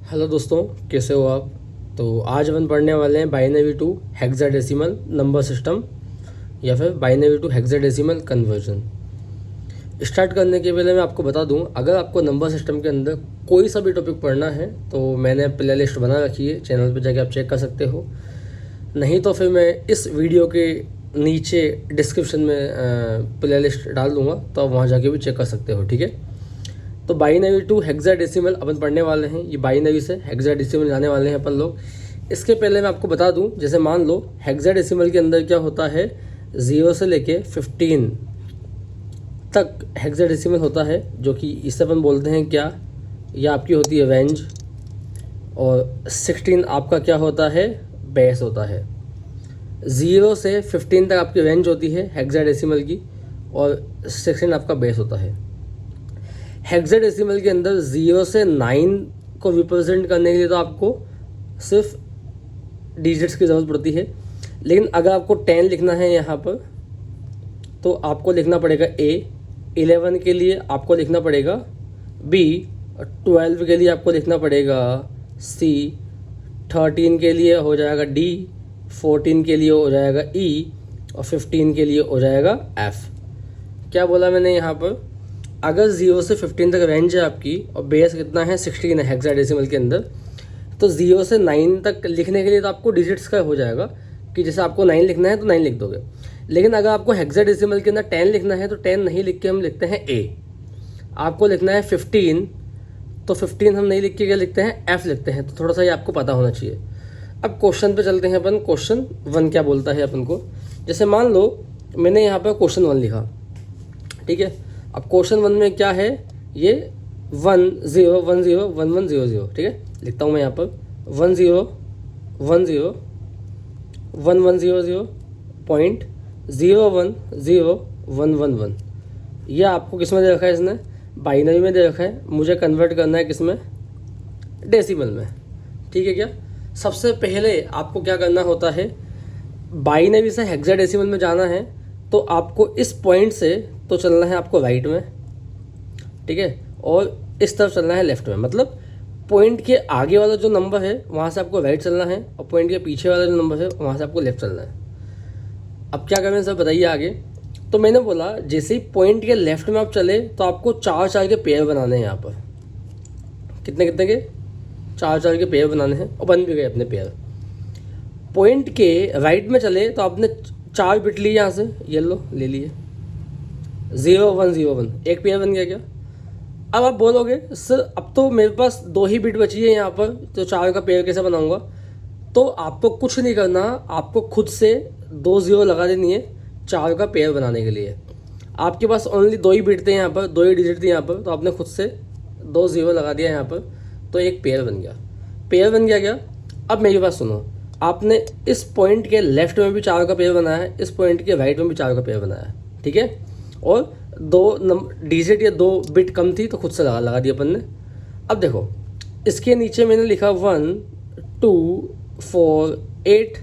Hello दोस्तों, कैसे हो आप। तो आज अपन पढ़ने वाले हैं binary to hexadecimal number system या फिर binary to hexadecimal conversion. Start करने के पहले मैं आपको बता दूं, अगर आपको नंबर सिस्टम के अंदर कोई सा भी टॉपिक पढ़ना है तो मैंने प्ले लिस्ट बना रखी है, चैनल पर जाके आप चेक कर सकते हो। नहीं तो फिर मैं इस वीडियो के नीचे डिस्क्रिप्शन में प्ले लिस्ट डाल दूँगा, तो आप वहाँ जाके भी चेक कर सकते हो। ठीक है, तो बाइनरी टू हेक्साडेसिमल अपन पढ़ने वाले हैं। ये बाइनरी से हेक्साडेसिमल जाने वाले हैं अपन लोग। इसके पहले मैं आपको बता दूं, जैसे मान लो हेक्साडेसिमल के अंदर क्या होता है, 0 से लेके 15 तक हेक्साडेसिमल होता है, जो कि इसे अपन बोलते हैं क्या, यह आपकी होती है रेंज। और 16 आपका क्या होता है, बेस होता है। 0 से 15 तक आपकी रेंज होती है हेक्साडेसिमल की, और 16 आपका बेस होता है। हेक्साडेसिमल के अंदर 0 से 9 को रिप्रेजेंट करने के लिए तो आपको सिर्फ डिजिट्स की ज़रूरत पड़ती है। लेकिन अगर आपको 10 लिखना है यहाँ पर, तो आपको लिखना पड़ेगा A। 11 के लिए आपको लिखना पड़ेगा B। 12 के लिए आपको लिखना पड़ेगा C। 13 के लिए हो जाएगा D। 14 के लिए हो जाएगा E। और 15 के लिए हो जाएगा F। क्या बोला मैंने यहाँ पर, अगर 0 से 15 तक रेंज है आपकी और बेस कितना है, 16 है हेक्साडेसिमल के अंदर, तो 0 से 9 तक लिखने के लिए तो आपको डिजिट्स का हो जाएगा कि जैसे आपको 9 लिखना है तो 9 लिख दोगे। लेकिन अगर आपको हेक्साडेसिमल के अंदर 10 लिखना है तो 10 नहीं लिख के हम लिखते हैं A। आपको लिखना है 15, तो 15 हम नहीं लिख के क्या लिखते हैं, F लिखते हैं। तो थोड़ा सा ये आपको पता होना चाहिए। अब क्वेश्चन पे चलते हैं अपन। क्वेश्चन 1 क्या बोलता है अपन को। जैसे मान लो मैंने यहाँ पर क्वेश्चन 1 लिखा, ठीक है। अब क्वेश्चन 1 में क्या है, ये 1 0 1 0 1 1 0 0, ठीक है। लिखता हूँ मैं यहाँ पर 1 0 1 0 1 1 0 0 पॉइंट 0 1 0 1 1 1। ये आपको किस में दे रखा है, इसने बाइनरी में दे रखा है। मुझे कन्वर्ट करना है किस में, डेसिमल में। ठीक है क्या। सबसे पहले आपको क्या करना होता है, बाइनरी से हेक्साडेसिमल में जाना है तो आपको इस पॉइंट से तो चलना है आपको राइट में, ठीक है, और इस तरफ चलना है लेफ्ट में। मतलब पॉइंट के आगे वाला जो नंबर है वहाँ से आपको राइट चलना है, और पॉइंट के पीछे वाला जो नंबर है वहाँ से आपको लेफ्ट चलना है। अब क्या करें सर, बताइए आगे। तो मैंने बोला जैसे ही पॉइंट के लेफ्ट में आप चले तो आपको 4 4 के पेयर बनाने हैं यहाँ पर। कितने कितने के, 4 4 के पेयर बनाने हैं, और बन भी गए अपने पेयर। पॉइंट के राइट में चले तो आपने 4 बिट लिए यहाँ से, ये लो ले लिए, 0 1 0 1, एक पेयर बन गया क्या। अब आप बोलोगे सर अब तो मेरे पास 2 ही बिट बची है यहाँ पर, तो 4 का पेयर कैसे बनाऊंगा। तो आपको कुछ नहीं करना, आपको खुद से 2 0 लगा देनी है 4 का पेयर बनाने के लिए। आपके पास ओनली 2 ही बिट थे यहाँ पर, 2 ही डिजिट थे यहाँ पर, तो आपने खुद से 2 0 लगा दिया यहाँ पर, तो एक पेयर बन गया। पेयर बन गया क्या। अब मेरी बात सुनो, आपने इस पॉइंट के लेफ्ट में भी 4 का पेयर बनाया है, इस पॉइंट के राइट में भी 4 का पेयर बनाया है, ठीक है। और 2 डिजिट या 2 बिट कम थी तो खुद से लगा दिया अपन ने। अब देखो इसके नीचे मैंने लिखा 1 2 4 8,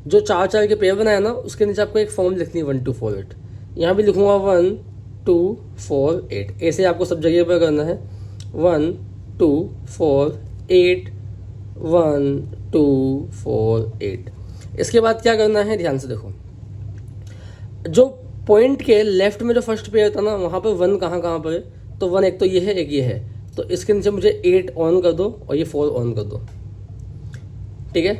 जो 4 4 के पेयर बनाया ना उसके नीचे आपको एक फॉर्म लिखनी है 1 2 4 8। यहाँ भी लिखूँगा 1 2 4 8, ऐसे आपको सब जगह पर करना है। 1 2 4 8 1 2 4 8। इसके बाद क्या करना है, ध्यान से देखो, जो पॉइंट के लेफ्ट में जो फर्स्ट पेयर था ना वहाँ पर 1 कहाँ कहाँ पर है, तो 1 एक तो ये है, एक ये है, तो इसके नीचे मुझे 8 ऑन कर दो और ये 4 ऑन कर दो, ठीक है।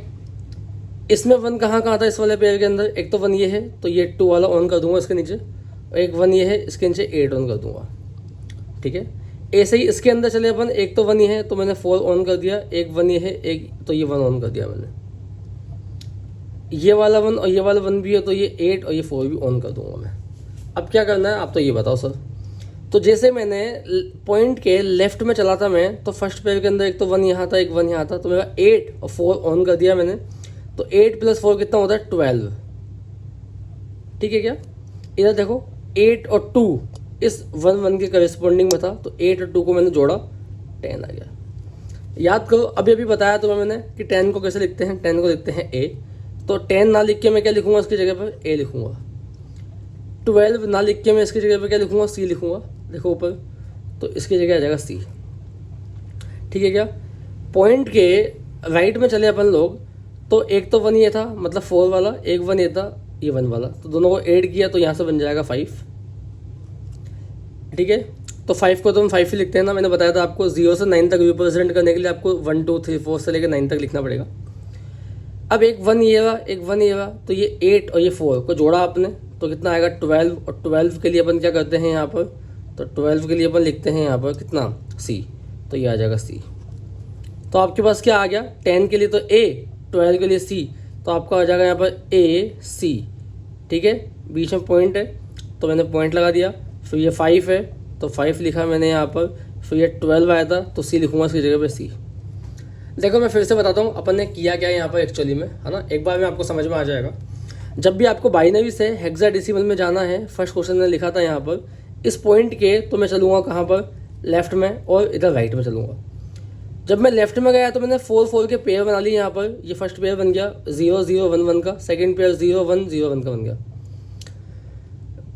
इसमें 1 कहाँ कहाँ था, इस वाले पेयर के अंदर एक तो 1 ये है, तो ये 2 वाला ऑन कर दूंगा इसके नीचे, और एक 1 ये है, इसके नीचे 8 ऑन कर दूंगा, ठीक है। ऐसे ही इसके अंदर चले अपन, एक तो 1 ये है तो मैंने 4 ऑन कर दिया, एक 1 ये है, एक तो ये 1 ऑन कर दिया मैंने। ये वाला 1 और ये वाला 1 भी है तो ये 8 और ये 4 भी ऑन कर दूंगा मैं। अब क्या करना है आप तो ये बताओ सर। तो जैसे मैंने पॉइंट के लेफ्ट में चला था मैं, तो फर्स्ट पेयर के अंदर एक तो 1 यहाँ था, एक 1 यहाँ था, तो मेरा 8 और 4 ऑन कर दिया मैंने। तो 8 + 4 कितना होता है, 12, ठीक है क्या। इधर देखो 8 और 2 इस 1 1 के करेस्पॉन्डिंग में था, तो 8 और 2 को मैंने जोड़ा, 10 आ गया। याद करो अभी अभी बताया तुम्हें मैंने कि 10 को कैसे लिखते हैं, 10 को लिखते हैं A। तो 10 ना लिख के मैं क्या लिखूंगा, उसकी जगह पर A लिखूंगा। 12 ना लिख के मैं इसकी जगह पर क्या लिखूंगा, C लिखूंगा। देखो ऊपर, तो इसकी जगह आ जाएगा C, ठीक है क्या। पॉइंट के राइट में चले अपन लोग, तो एक तो 1 ये था, मतलब 4 वाला, एक 1 ये था, ये 1 वाला, तो दोनों को ऐड किया तो यहाँ से बन जाएगा 5। ठीक है, तो 5 को तो हम 5 ही लिखते हैं ना, मैंने बताया था आपको 0 से 9 तक रिप्रेजेंट करने के लिए आपको 1 2 3 4 से लेकर 9 तक लिखना पड़ेगा। अब एक 1 ये रहा, एक 1 ये रहा, तो ये 8 और ये 4 को जोड़ा आपने तो कितना आएगा 12, और 12 के लिए अपन क्या करते हैं यहाँ पर, तो 12 के लिए अपन लिखते हैं यहाँ पर कितना C, तो ये आ जाएगा C। तो आपके पास क्या आ गया, 10 के लिए तो A, 12 के लिए C, तो आपका आ जाएगा यहाँ पर AC। ठीक है, बीच में पॉइंट है तो मैंने पॉइंट लगा दिया, फिर ये 5 है तो 5 लिखा मैंने यहाँ पर, फिर ये 12 आया था तो C लिखूँगा इसकी जगह पे C। देखो मैं फिर से बताता हूँ अपन ने किया क्या यहाँ पर एक्चुअली में, है ना, एक बार में आपको समझ में आ जाएगा। जब भी आपको बाइनरी से हेक्साडेसिमल में जाना है, फर्स्ट क्वेश्चन में लिखा था यहाँ पर, इस पॉइंट के तो मैं चलूँगा कहाँ पर, लेफ्ट में, और इधर राइट में चलूँगा। जब मैं लेफ्ट में गया तो मैंने 4 4 के पेयर बना लिए यहाँ पर, ये फर्स्ट पेयर बन गया 0 0 1 1 का, सेकंड पेयर 0 1 0 1 का बन गया।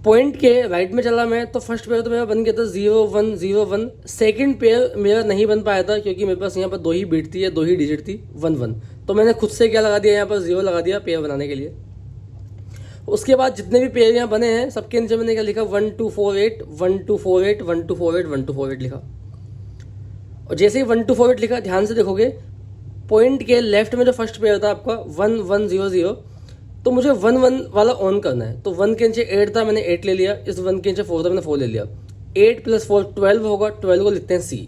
पॉइंट के राइट में चला मैं तो फर्स्ट पेयर तो मेरा बन गया था 0 1 0 1, सेकंड पेयर मेरा नहीं बन पाया था क्योंकि मेरे पास यहाँ पर 2 ही बीट थी या 2 ही डिजिट थी 1 1, तो मैंने खुद से क्या लगा दिया यहाँ पर 0 लगा दिया पेयर बनाने के लिए। उसके बाद जितने भी पेयर यहाँ बने हैं सबके नीचे मैंने क्या लिखा 1 2 4 8 1 2 4 8 1 2 4 8 1 2 4 8 लिखा। और जैसे ही 1 2 4 8 लिखा, ध्यान से देखोगे पॉइंट के लेफ्ट में जो फर्स्ट पेयर था आपका 1 1 0 0, तो मुझे 1 1 वाला ऑन करना है, तो 1 के नीचे 8 था मैंने 8 ले लिया, इस 1 के नीचे 4 था मैंने 4 ले लिया, 8 + 4 12 होगा, 12 को लिखते हैं C।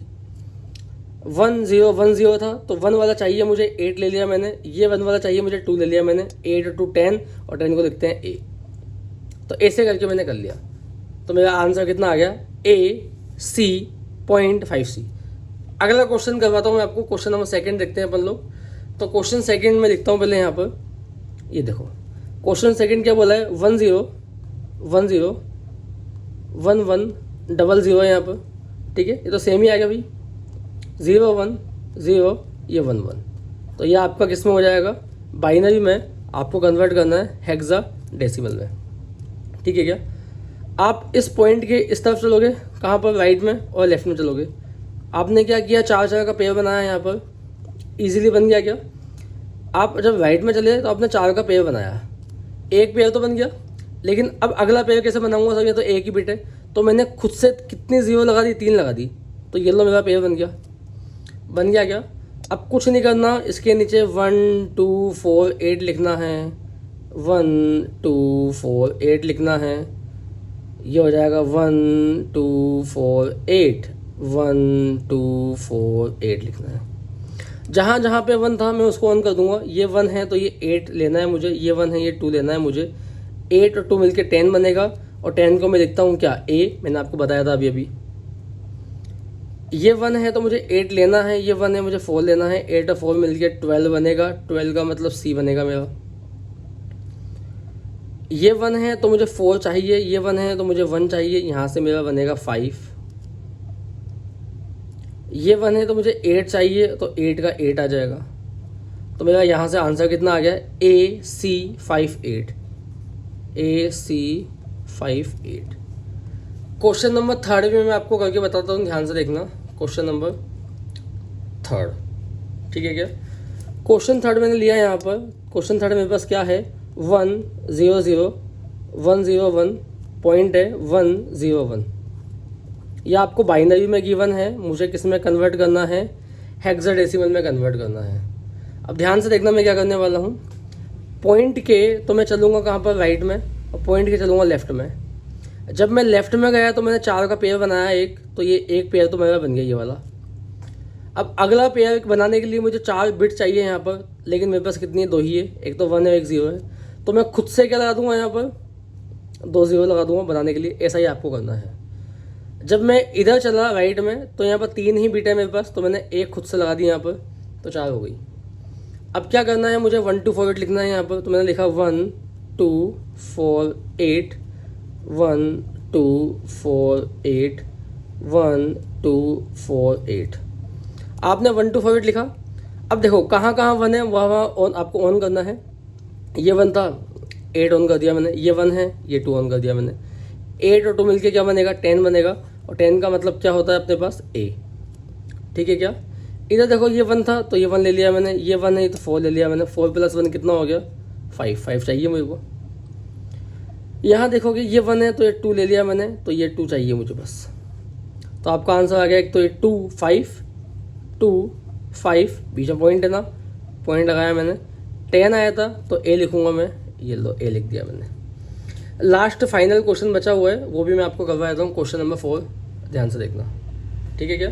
1 0 1 0 था तो 1 वाला चाहिए मुझे, 8 ले लिया मैंने, ये 1 वाला चाहिए मुझे, 2 ले लिया मैंने, 8 और 2 10, और 10 को लिखते हैं A। तो ऐसे करके मैंने कर लिया, तो मेरा आंसर कितना आ गया AC 0.5C। अगला क्वेश्चन करवाता हूँ मैं आपको, क्वेश्चन नंबर 2 देखते हैं अपन लोग। तो क्वेश्चन 2 में लिखता हूँ पहले यहाँ पर, ये देखो क्वेश्चन 2 क्या बोला है, 1 0 1 0 1 1 0 0 है यहाँ पर। ठीक है, ये तो सेम ही आ गया भाई, 0 1 0 ये 1 1, तो ये आपका किस में हो जाएगा, बाइनरी में आपको कन्वर्ट करना है हेक्साडेसिमल में। ठीक है क्या, आप इस पॉइंट के इस तरफ चलोगे, कहाँ पर, राइट में, और लेफ्ट में चलोगे। आपने क्या किया, 4 4 का पेयर बनाया यहाँ पर, इजीली बन गया क्या। आप जब राइट में चले तो आपने 4 का पेयर बनाया, एक पेयर तो बन गया, लेकिन अब अगला पेयर कैसे बनाऊंगा सर, ये तो एक ही बिट है, तो मैंने खुद से कितनी 0 लगा दी, 3 लगा दी, तो ये लो मेरा पेयर बन गया क्या। अब कुछ नहीं करना, इसके नीचे 1 2 4 8 लिखना है, 1 2 4 8 लिखना है, ये हो जाएगा 1 2 4 8 1 2 4 8 लिखना है। जहाँ जहाँ पे 1 था मैं उसको ऑन कर दूंगा, ये 1 है तो ये 8 लेना है मुझे, ये 1 है ये 2 लेना है मुझे, 8 और 2 मिलके 10 बनेगा, और 10 को मैं लिखता हूँ क्या A, मैंने आपको बताया था अभी ये 1 है तो मुझे 8 लेना है, ये 1 है मुझे 4 लेना है, 8 और 4 मिलके 12 बनेगा, 12 का मतलब C बनेगा मेरा। ये 1 है तो मुझे 4 चाहिए, ये 1 है तो मुझे 1 चाहिए, यहाँ से मेरा बनेगा 5। ये 1 है तो मुझे 8 चाहिए, तो 8 का 8 आ जाएगा, तो मेरा यहाँ से आंसर कितना आ गया, AC 58, AC 58। क्वेश्चन नंबर 3 में मैं आपको करके बताता हूँ, ध्यान से देखना, क्वेश्चन नंबर 3। ठीक है क्या, क्वेश्चन 3 मैंने लिया यहाँ पर, क्वेश्चन 3 मेरे पास क्या है, 1 0 0 1 0 1 पॉइंट है 1 0 1, ये आपको बाइनरी में गिवन है, मुझे किस में कन्वर्ट करना है, हेक्साडेसिमल में कन्वर्ट करना है। अब ध्यान से देखना मैं क्या करने वाला हूँ, पॉइंट के तो मैं चलूँगा कहाँ पर, राइट में, और पॉइंट के चलूँगा लेफ्ट में। जब मैं लेफ्ट में गया तो मैंने 4 का पेयर बनाया एक, तो ये एक पेयर तो मेरा बन गया ये वाला। अब अगला पेयर बनाने के लिए मुझे 4 बिट चाहिए यहाँ पर, लेकिन मेरे पास कितनी है, 2 ही है, एक तो 1 है एक 0 है, तो मैं खुद से क्या लगा दूंगा यहाँ पर, 2 0 लगा दूंगा बनाने के लिए। ऐसा ही आपको करना है। जब मैं इधर चला राइट में तो यहाँ पर 3 ही बिट है मेरे पास, तो मैंने एक खुद से लगा दी यहाँ पर, तो 4 हो गई। अब क्या करना है, मुझे 1 2 4 8 लिखना है यहाँ पर, तो मैंने लिखा 1 2 4 8 1 2 4 8 1 2 4 8। आपने 1 2 4 8 लिखा। अब देखो कहाँ कहाँ 1 है वहाँ ऑन आपको ऑन करना है। ये 1 था, 8 ऑन कर दिया मैंने, ये 1 है, ये 2 ऑन कर दिया मैंने। 8 और 2 मिलके क्या बनेगा, 10 बनेगा, और 10 का मतलब क्या होता है अपने पास, A। ठीक है क्या, इधर देखो ये 1 था तो ये 1 ले लिया मैंने, ये 1 है तो 4 ले लिया मैंने, 4 + 1 कितना हो गया 5, 5 चाहिए मेरे को। यहाँ देखोगे ये 1 है तो ये 2 ले लिया मैंने, तो ये 2 चाहिए मुझे बस। तो आपका आंसर आ गया, एक तो ये 2 5 बीच में पॉइंट है ना, पॉइंट लगाया मैंने। 10 आया था तो ए लिखूंगा मैं, ये लो ए लिख दिया मैंने। लास्ट फाइनल क्वेश्चन बचा हुआ है, वो भी मैं आपको करवा देता हूँ, क्वेश्चन नंबर 4, ध्यान से देखना, ठीक है क्या।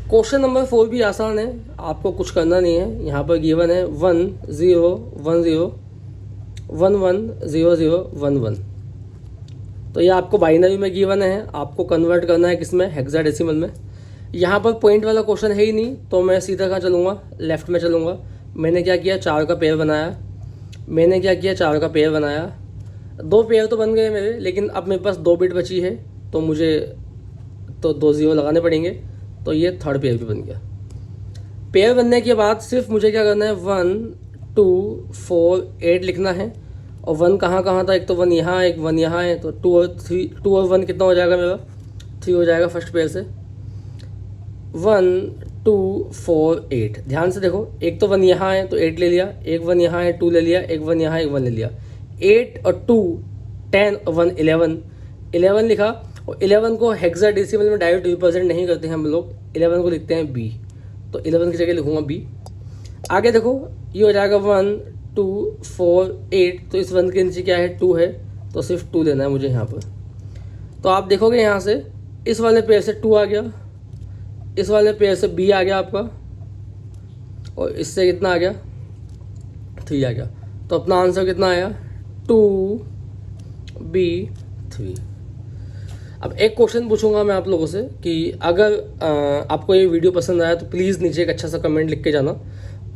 क्वेश्चन नंबर 4 भी आसान है, आपको कुछ करना नहीं है। यहाँ पर गिवन है 1 0 1 0 1 1 0 0 1 1। तो ये आपको बाइनरी में गिवन है, आपको कन्वर्ट करना है किस में, हेक्साडेसिमल में। यहाँ पर पॉइंट वाला क्वेश्चन है ही नहीं, तो मैं सीधा कहाँ चलूँगा, लेफ्ट में चलूँगा। मैंने क्या किया, 4 का पेयर बनाया। मैंने क्या किया, 4 का पेयर बनाया। 2 पेयर तो बन गए मेरे, लेकिन अब मेरे पास 2 बिट बची है, तो मुझे तो 2 0 लगाने पड़ेंगे। तो ये थर्ड पेयर भी बन गया। पेयर बनने के बाद सिर्फ मुझे क्या करना है, 1 2 4 8 लिखना है। और 1 कहाँ कहाँ था, एक तो 1 यहाँ है, एक 1 यहाँ है, तो 2 और 1 कितना हो जाएगा मेरा, 3 हो जाएगा फर्स्ट पेयर से। 1 2 4 8, ध्यान से देखो, एक तो 1 यहाँ है तो 8 ले लिया, एक 1 यहाँ है 2 ले लिया, एक 1 यहाँ है 1 ले लिया। 8 और 2 10 और 1 11 लिखा। और 11 को हेक्साडेसिमल में डायरेक्ट रिप्रेजेंट नहीं करते हैं हम लोग, 11 को लिखते हैं बी, तो 11 की जगह लिखूंगा बी। आगे देखो ये हो जाएगा 1 2 4 8, तो इस 1 के नीचे क्या है, 2 है, तो सिर्फ 2 लेना है मुझे यहाँ पर। तो आप देखोगे यहाँ से इस वाले पेयर से 2 आ गया, इस वाले पेयर से बी आ गया आपका, और इससे कितना आ गया, 3 आ गया। तो अपना आंसर कितना आया, 2 B 3। अब एक क्वेश्चन पूछूंगा मैं आप लोगों से कि अगर आपको ये वीडियो पसंद आया तो प्लीज़ नीचे एक अच्छा सा कमेंट लिख के जाना।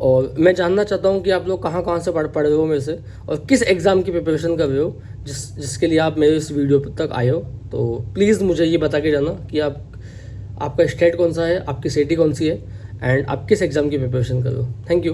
और मैं जानना चाहता हूँ कि आप लोग कहाँ कहाँ से पढ़ रहे हो मेरे से, और किस एग्ज़ाम की प्रिपरेशन कर रहे हो जिसके लिए आप मेरे इस वीडियो तक आए हो। तो प्लीज़ मुझे ये बता के जाना कि आपका स्टेट कौन सा है, आपकी सिटी कौन सी है, एंड आप किस एग्ज़ाम की प्रिपरेशन कर रहे हो। Thank you.